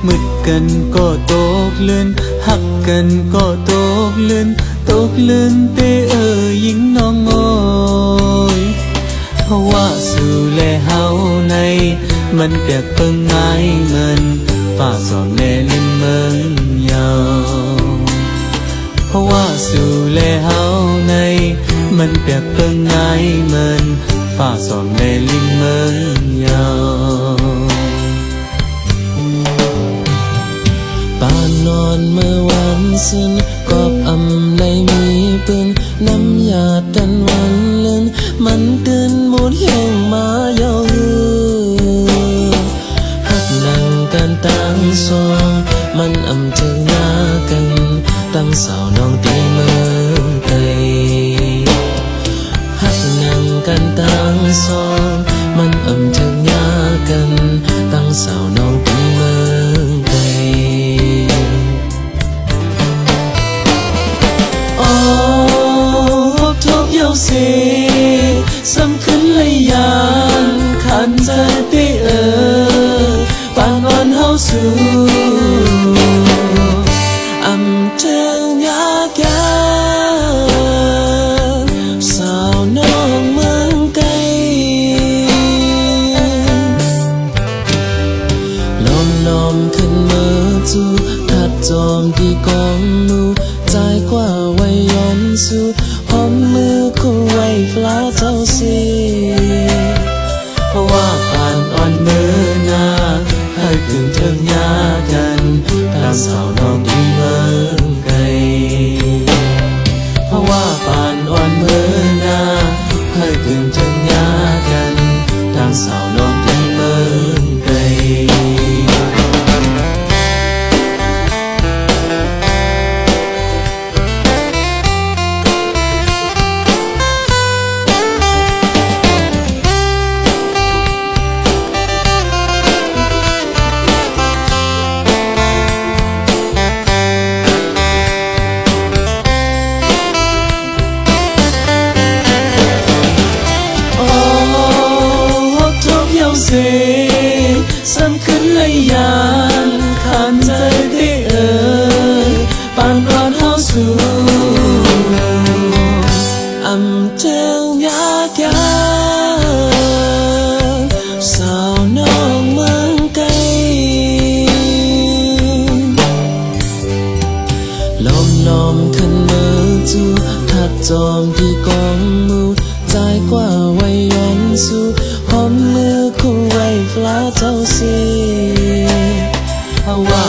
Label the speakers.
Speaker 1: มืดกันก็ตกเลื่อนหักกันก็ตกเลื่อนตกเลื่อนเตยิงน้องโอยเพราะว่าสู่แลเฮาในมันเปียกเปิงไม้เงินฝ่าสอนแลลิ้นเมืองยาวเพราะว่าสู่แลเฮาในมันเปียกเปิงไม้เงินฝ่าสอนแลลิ้นเมืองยาว
Speaker 2: ปานนอนเมื่อวันซึนกอบอำในมีปืนน้ำยาดันวันเลื่อนมันเดินหมุนแห่งมาเย้าฮือหักนั่งกันตั้งสองมันอำถึงหน้ากันตั้งสาวน้องตีเมืองไกลหักนั่งกันตั้งสองมันอำถึงหน้ากันตั้งสาวน้องตีเมืองไกลทุกเยาเสสำคัญเลยยานขันใจเตปานวันเฮาสู่อำเทิงยากยาสาวน้องเมืองไกลลมขึ้นมือจูทัดจอมที่กองมูใจกว่าไว้ย้อนสู่พร้อมมือคู่ไว้ฟลาเจ้าสิ
Speaker 1: เพราะว่าผ่านอ่อนมือหน้าให้ถึงเทิงยากันตามสาวน้องที่เมืองไกลเพราะว่าผ่านอ่อนมือหน้าให้ถึงเทิงยากันตามสาวน้องที่เมืองไกลเสสำคัญเลยยานขันใจได้ปานร้อนเฮาสู่
Speaker 2: อำเทิงยากยาสาวน้องเมืองไกลลมขึ้นมือจูทัดจอมที่กองมูใจกว่าไว้ย้อนสู่พร้อมมือคู่ไว้ฟลาเจ้าสิ
Speaker 1: เพราะว่า